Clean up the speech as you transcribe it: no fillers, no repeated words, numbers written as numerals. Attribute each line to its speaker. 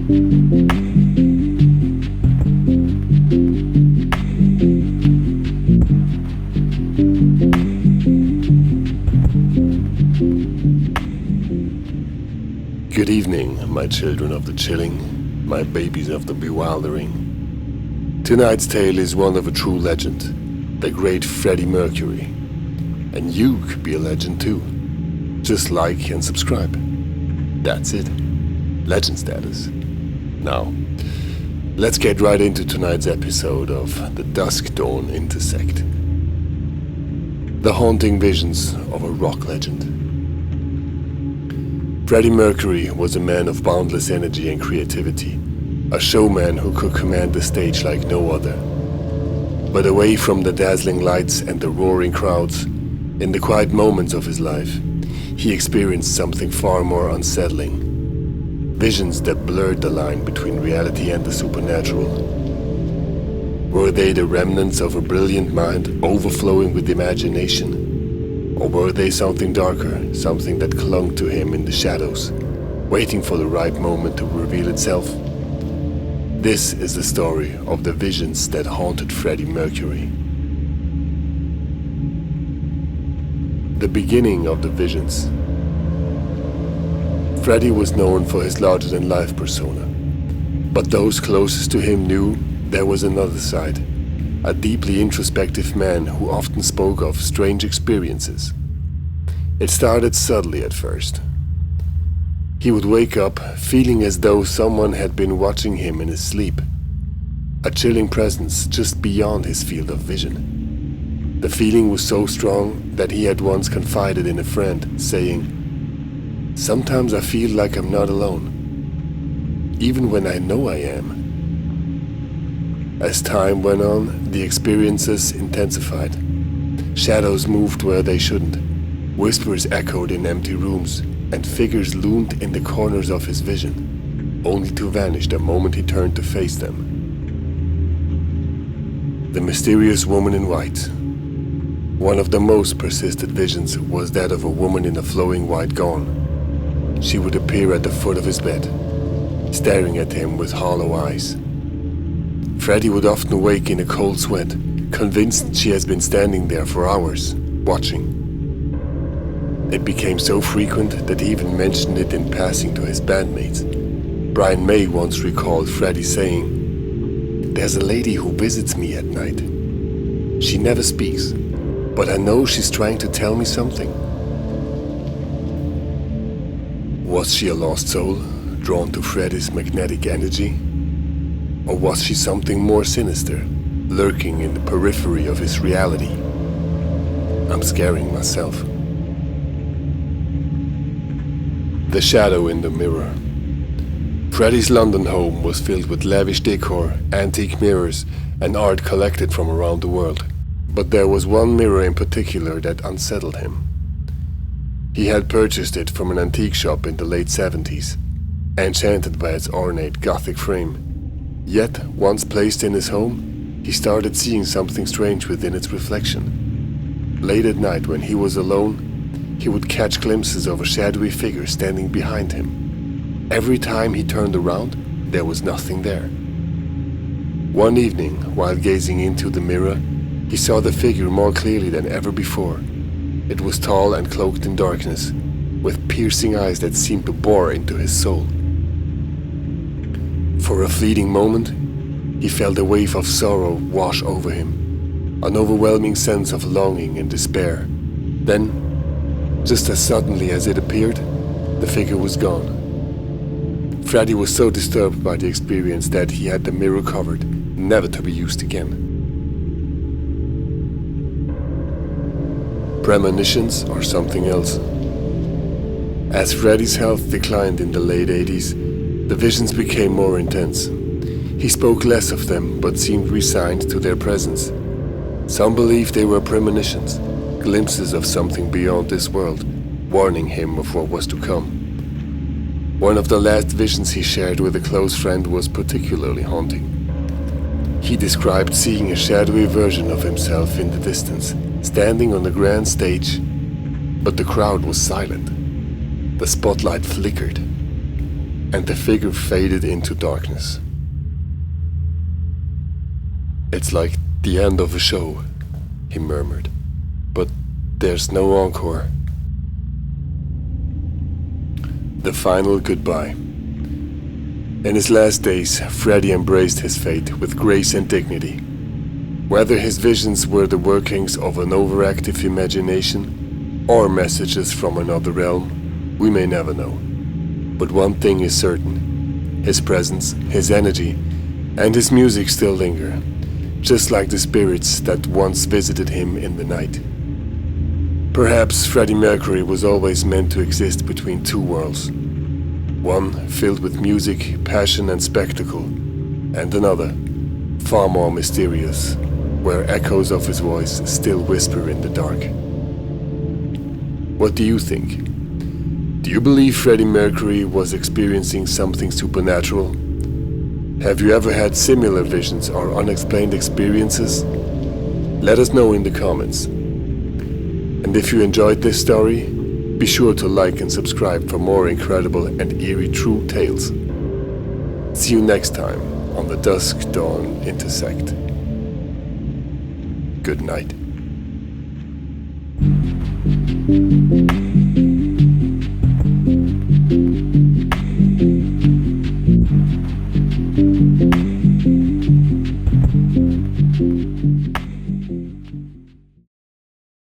Speaker 1: Good evening, my children of the chilling, my babies of the bewildering. Tonight's tale is one of a true legend, the great Freddie Mercury. And you could be a legend too. Just like and subscribe. That's it. Legend status. Now, let's get right into tonight's episode of The Dusk Dawn Intersect. The haunting visions of a rock legend. Freddie Mercury was a man of boundless energy and creativity, a showman who could command the stage like no other. But away from the dazzling lights and the roaring crowds, in the quiet moments of his life, he experienced something far more unsettling. Visions that blurred the line between reality and the supernatural. Were they the remnants of a brilliant mind overflowing with imagination? Or were they something darker, something that clung to him in the shadows, waiting for the right moment to reveal itself? This is the story of the visions that haunted Freddie Mercury. The beginning of the visions. Freddie was known for his larger-than-life persona, but those closest to him knew there was another side. A deeply introspective man who often spoke of strange experiences. It started subtly at first. He would wake up feeling as though someone had been watching him in his sleep. A chilling presence just beyond his field of vision. The feeling was so strong that he had once confided in a friend, saying, "Sometimes I feel like I'm not alone, even when I know I am." As time went on, the experiences intensified. Shadows moved where they shouldn't. Whispers echoed in empty rooms, and figures loomed in the corners of his vision, only to vanish the moment he turned to face them. The mysterious woman in white. One of the most persistent visions was that of a woman in a flowing white gown. She would appear at the foot of his bed, staring at him with hollow eyes. Freddie would often wake in a cold sweat, convinced she has been standing there for hours, watching. It became so frequent that he even mentioned it in passing to his bandmates. Brian May once recalled Freddie saying, "There's a lady who visits me at night. She never speaks, but I know she's trying to tell me something." Was she a lost soul, drawn to Freddie's magnetic energy? Or was she something more sinister, lurking in the periphery of his reality? I'm scaring myself. The shadow in the mirror. Freddie's London home was filled with lavish decor, antique mirrors, and art collected from around the world. But there was one mirror in particular that unsettled him. He had purchased it from an antique shop in the late 70s, enchanted by its ornate Gothic frame. Yet, once placed in his home, he started seeing something strange within its reflection. Late at night, when he was alone, he would catch glimpses of a shadowy figure standing behind him. Every time he turned around, there was nothing there. One evening, while gazing into the mirror, he saw the figure more clearly than ever before. It was tall and cloaked in darkness, with piercing eyes that seemed to bore into his soul. For a fleeting moment, he felt a wave of sorrow wash over him, an overwhelming sense of longing and despair. Then, just as suddenly as it appeared, the figure was gone. Freddie was so disturbed by the experience that he had the mirror covered, never to be used again. Premonitions or something else. As Freddie's health declined in the late 80s, the visions became more intense. He spoke less of them, but seemed resigned to their presence. Some believed they were premonitions, glimpses of something beyond this world, warning him of what was to come. One of the last visions he shared with a close friend was particularly haunting. He described seeing a shadowy version of himself in the distance, standing on the grand stage, but the crowd was silent. The spotlight flickered. and the figure faded into darkness. "It's like the end of a show," he murmured, "but there's no encore." The final goodbye. In his last days, Freddie embraced his fate with grace and dignity. Whether his visions were the workings of an overactive imagination or messages from another realm, we may never know. But one thing is certain: his presence, his energy, and his music still linger, just like the spirits that once visited him in the night. Perhaps Freddie Mercury was always meant to exist between two worlds. One filled with music, passion and spectacle, and another, far more mysterious, where echoes of his voice still whisper in the dark. What do you think? Do you believe Freddie Mercury was experiencing something supernatural? Have you ever had similar visions or unexplained experiences? Let us know in the comments. And if you enjoyed this story, be sure to like and subscribe for more incredible and eerie true tales. See you next time on the Dusk Dawn Intersect. Good night.